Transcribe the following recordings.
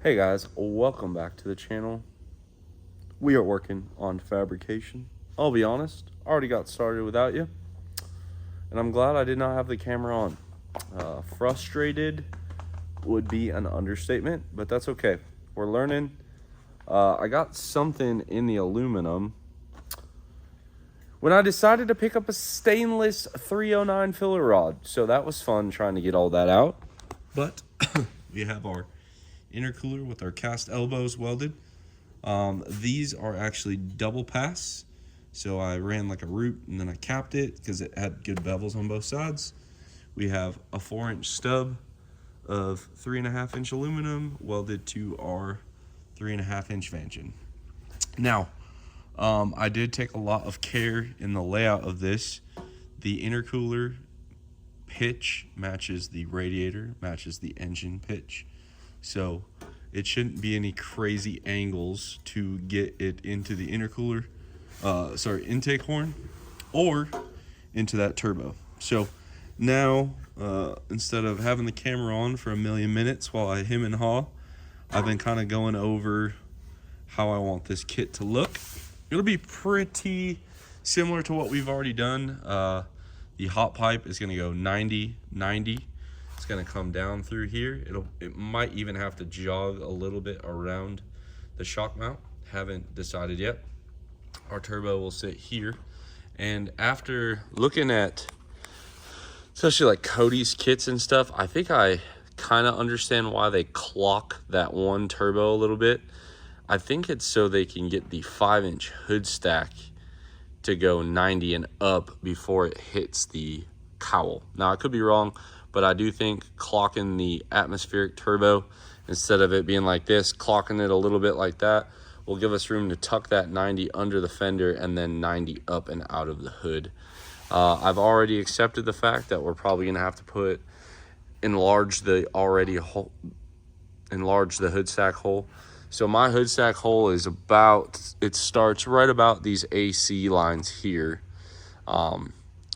Hey guys, welcome back to the channel. We are working on fabrication. I'll be honest, I already got started without you, and I'm glad I did not have the camera on. Frustrated would be an understatement, but that's okay. We're learning. I got something in the aluminum when I decided to pick up a stainless 309 filler rod, so that was fun trying to get all that out. But we have our intercooler with our cast elbows welded. These are actually double pass. So I ran like a root and then I capped it because it had good bevels on both sides. We have a 4-inch stub of 3.5-inch aluminum welded to our 3.5-inch Vangeon. Now, I did take a lot of care in the layout of this. The intercooler pitch matches the radiator, matches the engine pitch. So it shouldn't be any crazy angles to get it into the intercooler, intake horn, or into that turbo. So now, instead of having the camera on for a million minutes while I hem and haw, I've been kind of going over how I want this kit to look. It'll be pretty similar to what we've already done. The hot pipe is going to go 90-90. It's going to come down through here. It might even have to jog a little bit around the shock mount. Haven't decided yet. Our turbo will sit here. And after looking at especially like Cody's kits and stuff, I think I kind of understand why they clock that one turbo a little bit. I think it's so they can get the 5-inch hood stack to go 90 and up before it hits the cowl. Now I could be wrong, but I do think clocking the atmospheric turbo, instead of it being like this, clocking it a little bit like that, will give us room to tuck that 90 under the fender and then 90 up and out of the hood. I've already accepted the fact that we're probably gonna have to enlarge the hood stack hole. So my hood stack hole is it starts right about these AC lines here.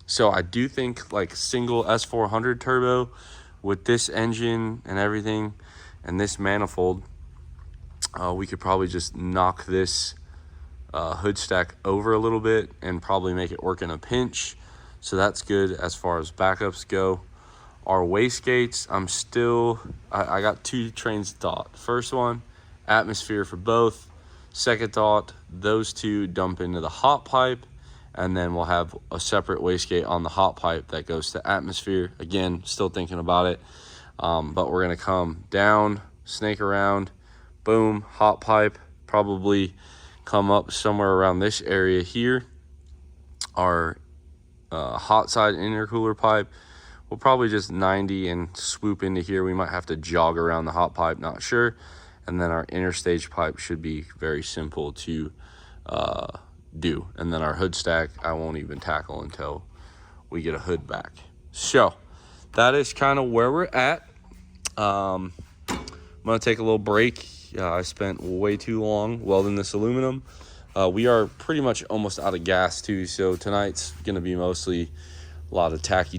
So I do think like single S400 turbo with this engine and everything and this manifold, we could probably just knock this hood stack over a little bit and probably make it work in a pinch. So that's good as far as backups go. Our wastegates, I got two trains of thought. First one, atmosphere for both. Second thought, those two dump into the hot pipe, and then we'll have a separate wastegate on the hot pipe that goes to atmosphere. Again, still thinking about it, but we're gonna come down, snake around, boom, hot pipe, probably come up somewhere around this area here. Our hot side intercooler pipe, we'll probably just 90 and swoop into here. We might have to jog around the hot pipe, not sure. And then our interstage pipe should be very simple to do. And then our hood stack, I won't even tackle until we get a hood back. So that is kind of where we're at. I'm gonna take a little break. I spent way too long welding this aluminum. We are pretty much almost out of gas too, so tonight's gonna be mostly a lot of tacky.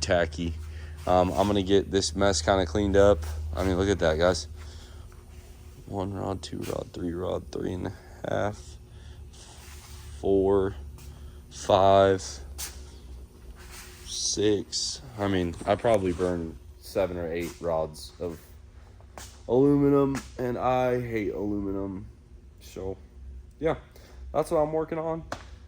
I'm gonna get this mess kind of cleaned up. I mean, look at that, guys. 1 rod, 2 rod, 3 rod, 3.5, 4, 5, 6. I mean, I probably burned 7 or 8 rods of aluminum, and I hate aluminum. So, yeah, that's what I'm working on.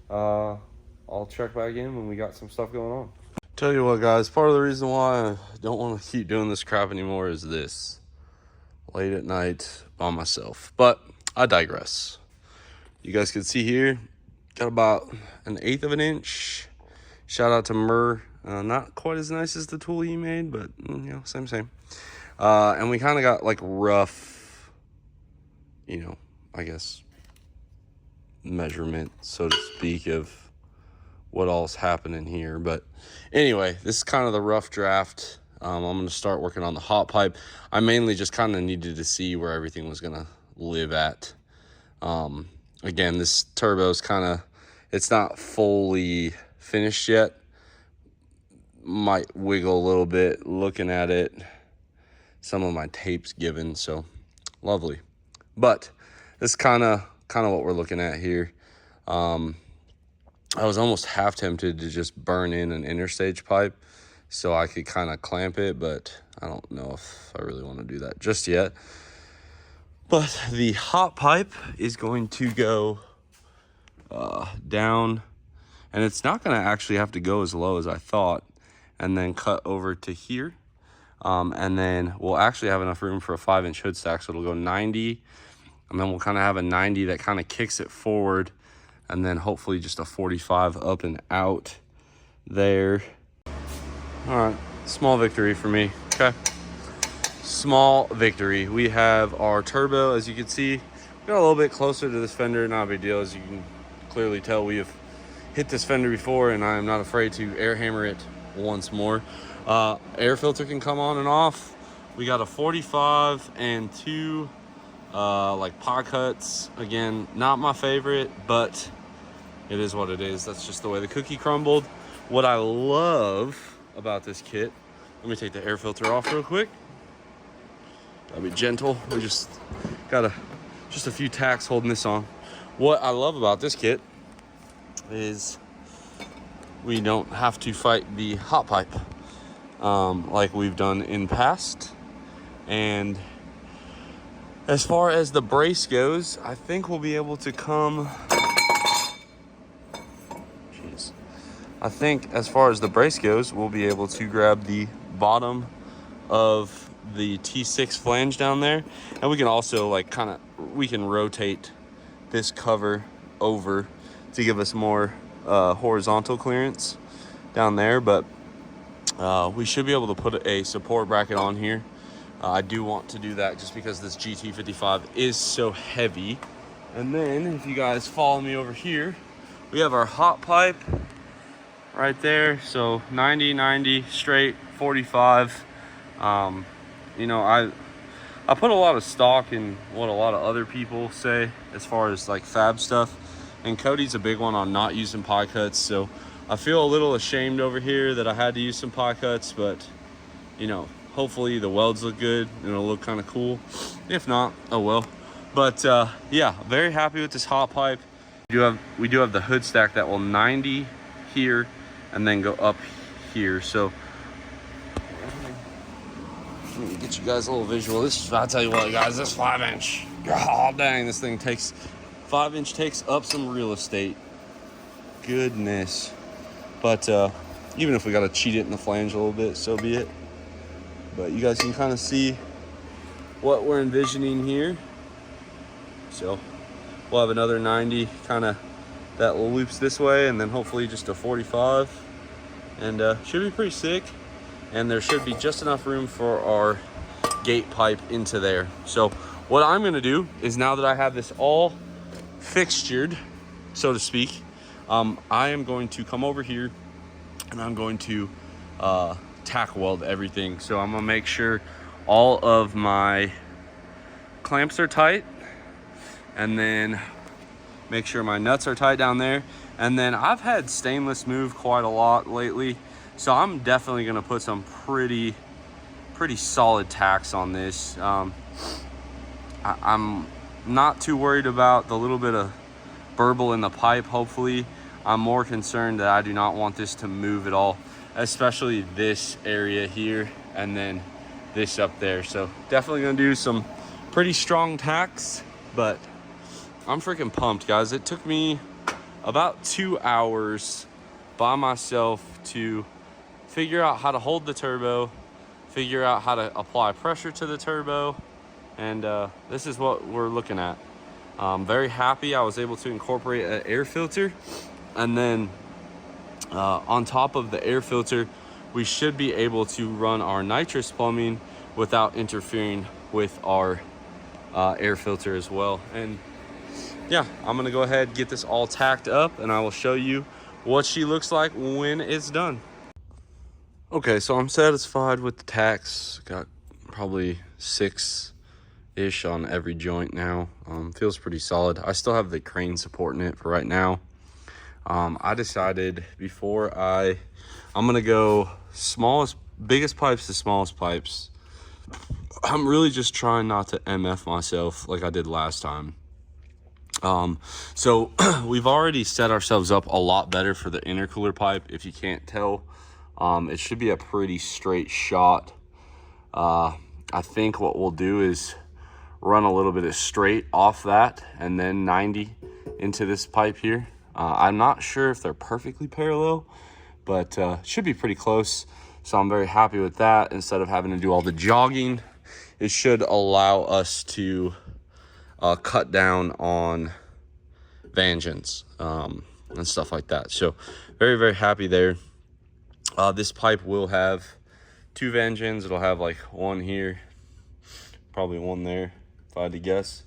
I'll check back in when we got some stuff going on. Tell you what, guys, part of the reason why I don't want to keep doing this crap anymore is this. Late at night by myself, but I digress. You guys can see here, got about 1/8 of an inch. Shout out to Murr. Not quite as nice as the tool he made, but same. And we kind of got like rough, I guess, measurement, so to speak, of what all's happening here. But anyway, this is kind of the rough draft. I'm going to start working on the hot pipe. I mainly just kind of needed to see where everything was going to live at. Again, this turbo is it's not fully finished yet. Might wiggle a little bit looking at it. Some of my tape's given, so lovely. But this is kind of what we're looking at here. I was almost half tempted to just burn in an interstage pipe so I could kind of clamp it, but I don't know if I really want to do that just yet. But the hot pipe is going to go down, and it's not going to actually have to go as low as I thought, and then cut over to here. And then we'll actually have enough room for a 5-inch hood stack, so it'll go 90, and then we'll kind of have a 90 that kind of kicks it forward, and then hopefully just a 45 up and out there. All right, small victory for me, okay? Small victory. We have our turbo, as you can see. We got a little bit closer to this fender, not a big deal. As you can clearly tell, we have hit this fender before, and I am not afraid to air hammer it once more. Air filter can come on and off. We got a 45 and 2 like pod cuts. Again, not my favorite, but it is what it is. That's just the way the cookie crumbled. What I love about this kit, let me take the air filter off real quick. Gotta be gentle. We just got just a few tacks holding this on. What I love about this kit is we don't have to fight the hot pipe like we've done in past. And as far as the brace goes, I think we'll be able to come. I think as far as the brace goes, we'll be able to grab the bottom of the T6 flange down there, and we can also like we can rotate this cover over to give us more horizontal clearance down there. But we should be able to put a support bracket on here. I do want to do that just because this GT55 is so heavy. And then if you guys follow me over here, we have our hot pipe right there. So 90, 90 straight, 45. You know, I put a lot of stock in what a lot of other people say as far as like fab stuff, and Cody's a big one on not using pie cuts. So I feel a little ashamed over here that I had to use some pie cuts, but you know, hopefully the welds look good and it'll look kind of cool. If not, oh well. But yeah, very happy with this hot pipe. We do have the hood stack that will 90 here and then go up here. So let me get you guys a little visual. I'll tell you what, guys, this 5-inch, oh dang, this thing takes 5-inch takes up some real estate. Goodness. But even if we got to cheat it in the flange a little bit, so be it. But you guys can kind of see what we're envisioning here. So we'll have another 90 kind of that loops this way, and then hopefully just a 45, and should be pretty sick. And there should be just enough room for our gate pipe into there. So what I'm gonna do is, now that I have this all fixtured, so to speak, I am going to come over here and I'm going to tack weld everything. So I'm gonna make sure all of my clamps are tight, and then make sure my nuts are tight down there. And then I've had stainless move quite a lot lately, so I'm definitely gonna put some pretty solid tacks on this. I'm not too worried about the little bit of burble in the pipe, hopefully. I'm more concerned that I do not want this to move at all, especially this area here and then this up there. So definitely gonna do some pretty strong tacks, but I'm freaking pumped, guys. It took me about 2 hours by myself to figure out how to hold the turbo, figure out how to apply pressure to the turbo, and this is what we're looking at. I'm very happy I was able to incorporate an air filter, and then on top of the air filter, we should be able to run our nitrous plumbing without interfering with our air filter as well. And yeah, I'm gonna go ahead and get this all tacked up, and I will show you what she looks like when it's done. Okay, so I'm satisfied with the tacks. Got probably 6-ish on every joint now. Feels pretty solid. I still have the crane supporting it for right now. I decided before I'm gonna go biggest pipes to smallest pipes. I'm really just trying not to MF myself like I did last time. So we've already set ourselves up a lot better for the intercooler pipe. If you can't tell, it should be a pretty straight shot. I think what we'll do is run a little bit of straight off that and then 90 into this pipe here. I'm not sure if they're perfectly parallel, but should be pretty close. So I'm very happy with that. Instead of having to do all the jogging, it should allow us to cut down on vangeance and stuff like that. So very, very happy there. This pipe will have 2 vangeons. It'll have like one here, probably one there, if I had to guess,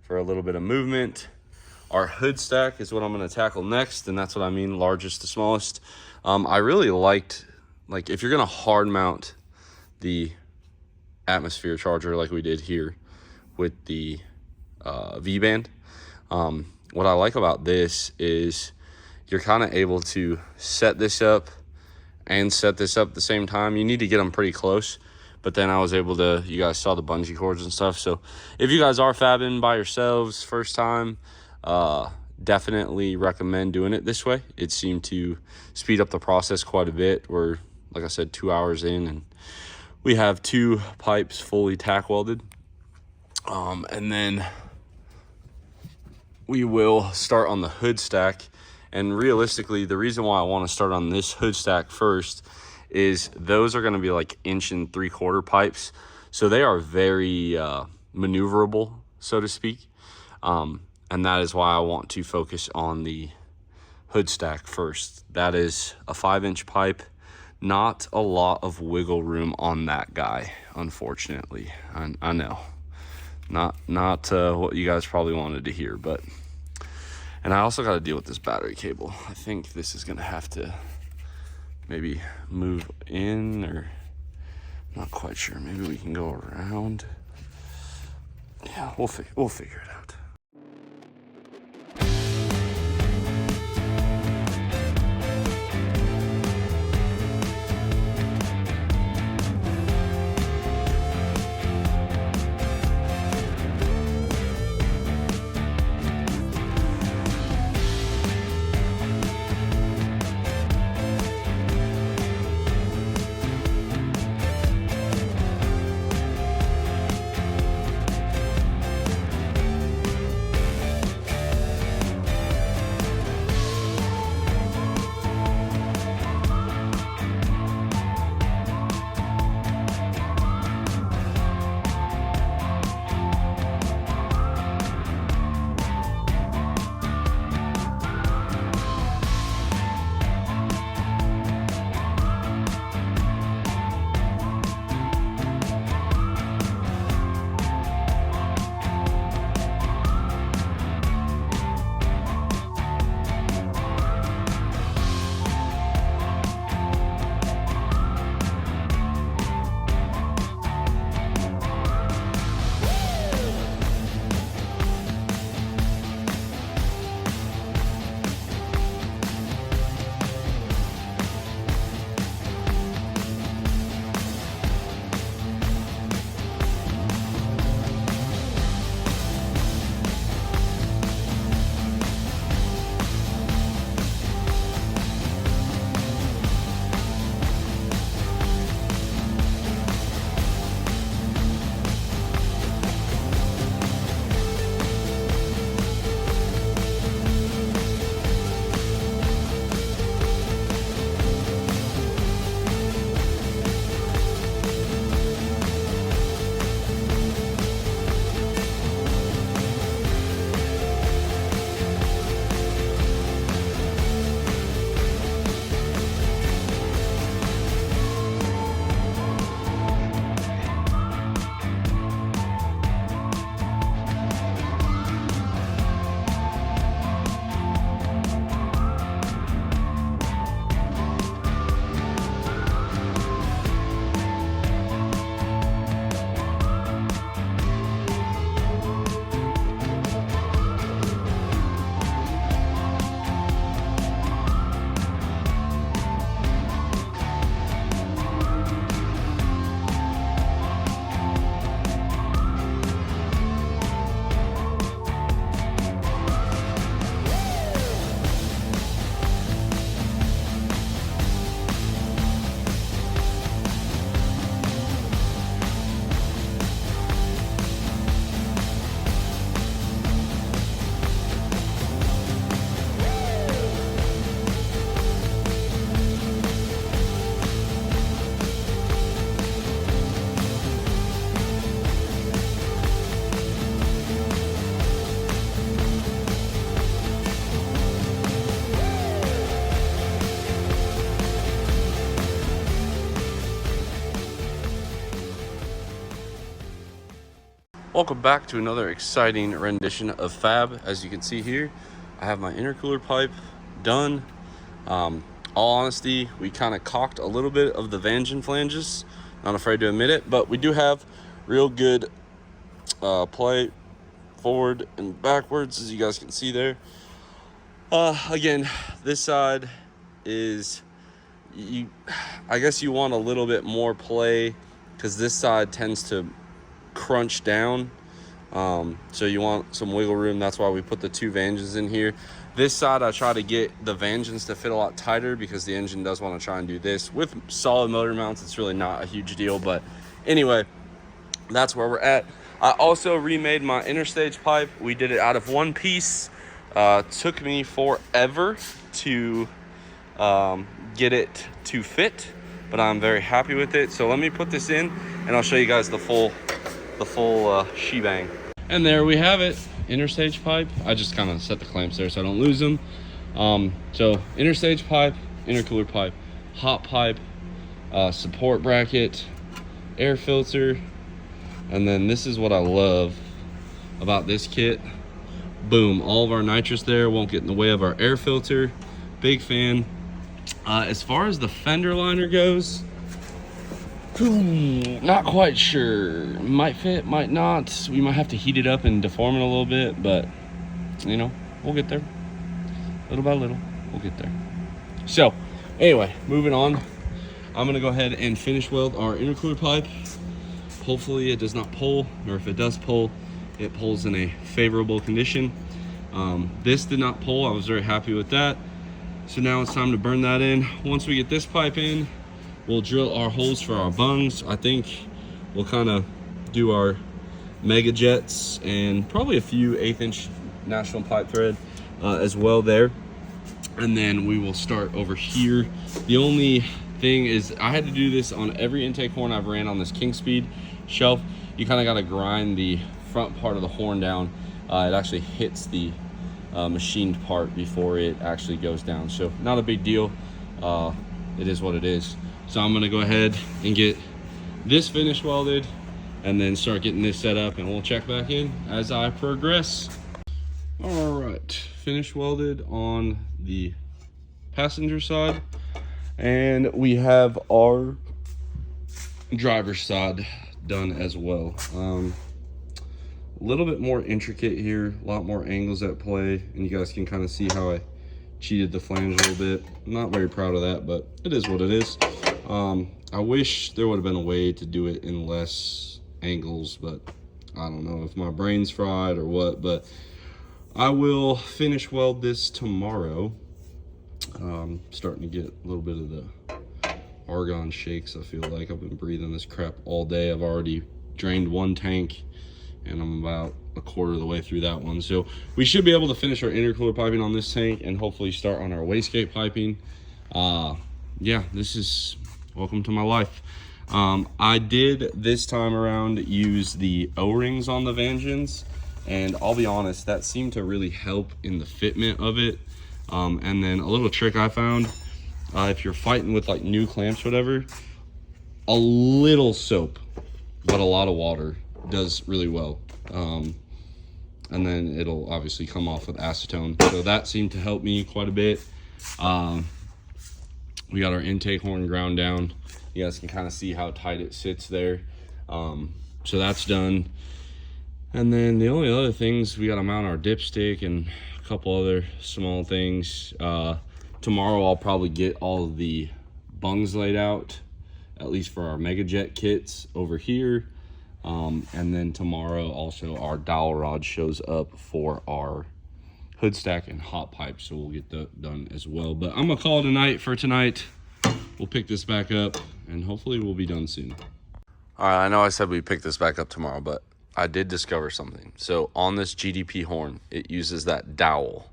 for a little bit of movement. Our hood stack is what I'm going to tackle next, and that's what I mean, largest to smallest. I really liked, like, if you're going to hard mount the atmosphere charger like we did here with the V-band, what I like about this is you're kind of able to set this up and set this up at the same time. You need to get them pretty close, but then I was able to, you guys saw the bungee cords and stuff. So if you guys are fabbing by yourselves first time, definitely recommend doing it this way. It seemed to speed up the process quite a bit. We're, like I said, 2 hours in, and we have 2 pipes fully tack welded. And then we will start on the hood stack. And realistically, the reason why I want to start on this hood stack first is those are going to be like 1 3/4 pipes. So they are very maneuverable, so to speak. And that is why I want to focus on the hood stack first. That is a 5-inch pipe. Not a lot of wiggle room on that guy, unfortunately. I know. Not what you guys probably wanted to hear, but... And I also got to deal with this battery cable. I think this is going to have to maybe move in, or... Not quite sure. Maybe we can go around. Yeah, we'll figure it out. Welcome back to another exciting rendition of Fab. As you can see here, I have my intercooler pipe done. All honesty, we kind of cocked a little bit of the Vangeon flanges. Not afraid to admit it, but we do have real good play forward and backwards, as you guys can see there. Again, this side is, I guess you want a little bit more play because this side tends to crunch down, so you want some wiggle room. That's why we put the two Vangeons in here. This side I try to get the Vangeons to fit a lot tighter because the engine does want to try and do this. With solid motor mounts, it's really not a huge deal, but anyway, that's where we're at. I also remade my interstage pipe. We did it out of one piece. Took me forever to get it to fit, but I'm very happy with it. So let me put this in and I'll show you guys the full shebang. And there we have it, interstage pipe. I just kind of set the clamps there so I don't lose them. So interstage pipe, intercooler pipe, hot pipe, support bracket, air filter, and then this is what I love about this kit. Boom, all of our nitrous there won't get in the way of our air filter. Big fan. As far as the fender liner goes, not quite sure. Might fit, might not. We might have to heat it up and deform it a little bit, but you know, we'll get there. Little by little, we'll get there. So anyway, moving on. I'm gonna go ahead and finish weld our intercooler pipe. Hopefully it does not pull, or if it does pull, it pulls in a favorable condition. This did not pull. I was very happy with that. So now it's time to burn that in. Once we get this pipe in, we'll drill our holes for our bungs. I think we'll kind of do our mega jets and probably a few 1/8 inch national pipe thread as well there. And then we will start over here. The only thing is I had to do this on every intake horn I've ran on this King Speed shelf. You kind of got to grind the front part of the horn down. It actually hits the machined part before it actually goes down. So not a big deal. It is what it is. So I'm gonna go ahead and get this finish welded and then start getting this set up, and we'll check back in as I progress. All right, finish welded on the passenger side, and we have our driver's side done as well. A little bit more intricate here, a lot more angles at play, and you guys can kind of see how I cheated the flange a little bit. I'm not very proud of that, but it is what it is. I wish there would have been a way to do it in less angles, but I don't know if my brain's fried or what, but I will finish weld this tomorrow. Starting to get a little bit of the argon shakes. I feel like I've been breathing this crap all day. I've already drained one tank and I'm about a quarter of the way through that one. So we should be able to finish our intercooler piping on this tank and hopefully start on our wastegate piping. Yeah, this is welcome to my life. I did this time around use the O-rings on the Vangeons, and I'll be honest, that seemed to really help in the fitment of it. And then a little trick I found, if you're fighting with like new clamps, whatever, a little soap, but a lot of water does really well. And then it'll obviously come off with acetone. So that seemed to help me quite a bit. We got our intake horn ground down. You guys can kind of see how tight it sits there. So that's done. And then the only other things, we got to mount our dipstick and a couple other small things. Tomorrow I'll probably get all of the bungs laid out, at least for our Mega Jet kits over here. And then tomorrow also our dowel rod shows up for our hood stack and hot pipe, so we'll get that done as well. But I'm gonna call it a night for tonight. We'll pick this back up and hopefully we'll be done soon. All right, I know I said we'd pick this back up tomorrow, but I did discover something. So on this GDP horn, it uses that dowel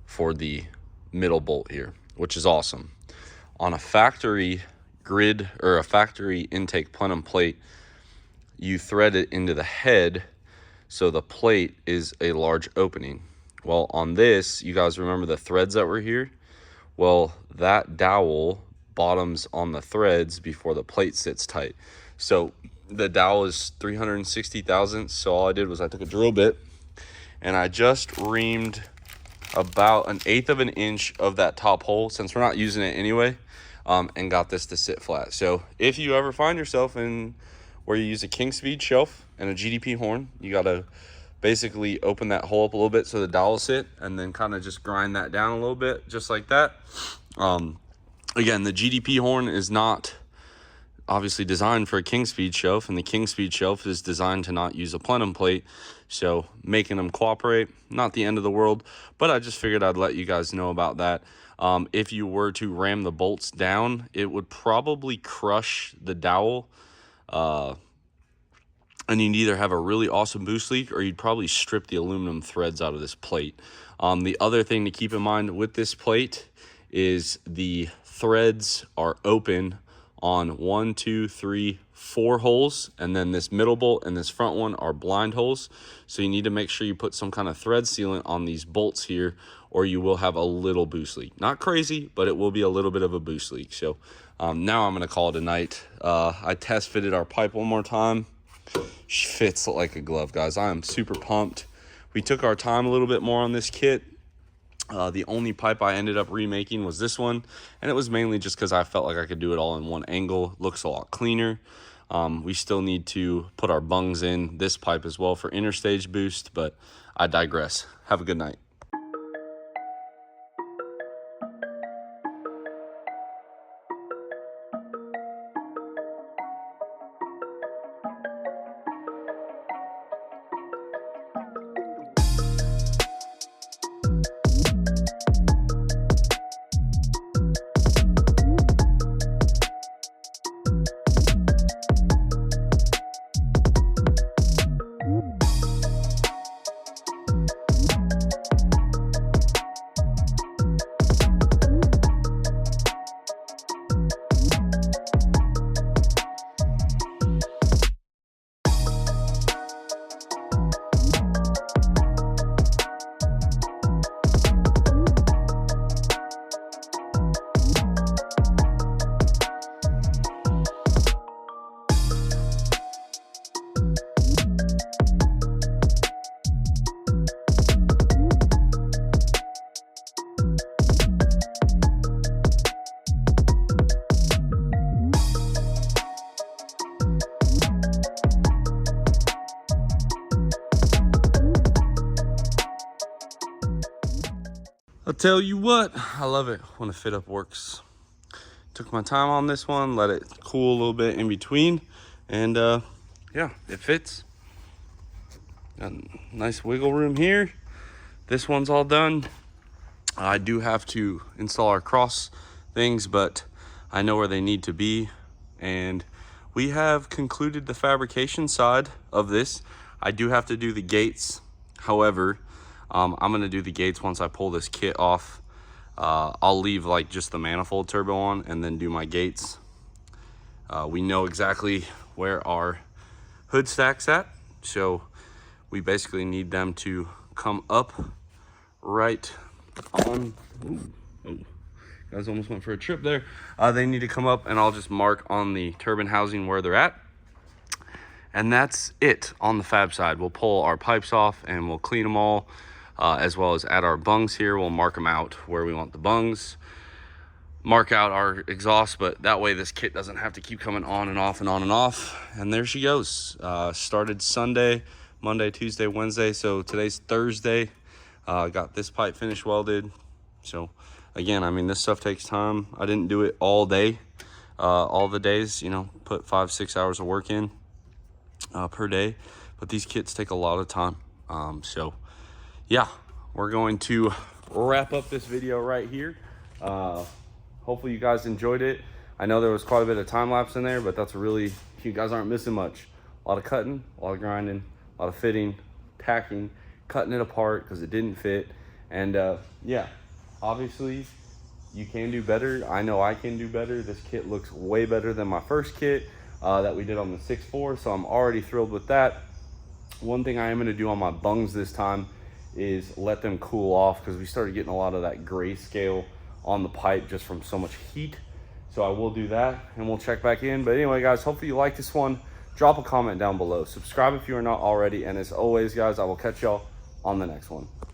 for the middle bolt here, which is awesome. On a factory grid or a factory intake plenum plate, you thread it into the head, so the plate is a large opening. Well, on this, you guys remember the threads that were here? Well, that dowel bottoms on the threads before the plate sits tight. So the dowel is 360 thousandths. So all I did was I took a drill bit and I just reamed about 1/8 of an inch of that top hole, since we're not using it anyway, and got this to sit flat. So if you ever find yourself in where you use a king speed shelf and a GDP horn, you got to basically open that hole up a little bit so the dowel sit, and then kind of just grind that down a little bit, just like that. Again, the GDP horn is not obviously designed for a king speed shelf, and the king speed shelf is designed to not use a plenum plate, so making them cooperate, not the end of the world, but I just figured I'd let you guys know about that. If you were to ram the bolts down, it would probably crush the dowel, and you'd either have a really awesome boost leak or you'd probably strip the aluminum threads out of this plate. The other thing to keep in mind with this plate is the threads are open on 1, 2, 3, 4 holes, and then this middle bolt and this front one are blind holes. So you need to make sure you put some kind of thread sealant on these bolts here, or you will have a little boost leak. Not crazy, but it will be a little bit of a boost leak. So now I'm gonna call it a night. I test fitted our pipe one more time. She fits like a glove, guys. I am super pumped. We took our time a little bit more on this kit. The only pipe I ended up remaking was this one, and it was mainly just because I felt like I could do it all in one angle. It looks a lot cleaner. We still need to put our bungs in this pipe as well for interstage boost, but I digress. Have a good night. I'll tell you what, I love it when a fit up works. Took my time on this one, let it cool a little bit in between, and yeah, it fits. Got a nice wiggle room here. This one's all done. I do have to install our cross things, but I know where they need to be, and we have concluded the fabrication side of this. I do have to do the gates. However, I'm gonna do the gates once I pull this kit off. I'll leave like just the manifold turbo on and then do my gates. We know exactly where our hood stack's at, so we basically need them to come up right on. Ooh, guys almost went for a trip there. They need to come up, and I'll just mark on the turbine housing where they're at. And that's it on the fab side. We'll pull our pipes off and we'll clean them all, as well as add our bungs here. We'll mark them out where we want the bungs, mark out our exhaust, but that way this kit doesn't have to keep coming on and off and on and off. And there she goes. Started Sunday, Monday, Tuesday, Wednesday. So today's Thursday. Got this pipe finished welded. So again, I mean, this stuff takes time. I didn't do it all day, all the days, you know, put 5-6 hours of work in per day, but these kits take a lot of time. So yeah, we're going to wrap up this video right here. Hopefully you guys enjoyed it. I know there was quite a bit of time lapse in there, but that's really, you guys aren't missing much. A lot of cutting, a lot of grinding, a lot of fitting, tacking, cutting it apart because it didn't fit. And yeah, obviously you can do better. I know I can do better. This kit looks way better than my first kit that we did on the 6.4, so I'm already thrilled with that. One thing I am going to do on my bungs this time is let them cool off, because we started getting a lot of that grayscale on the pipe just from so much heat. So I will do that and we'll check back in. But anyway, guys, hopefully you like this one. drop a comment down below. Subscribe if you are not already. And as always, guys, I will catch y'all on the next one.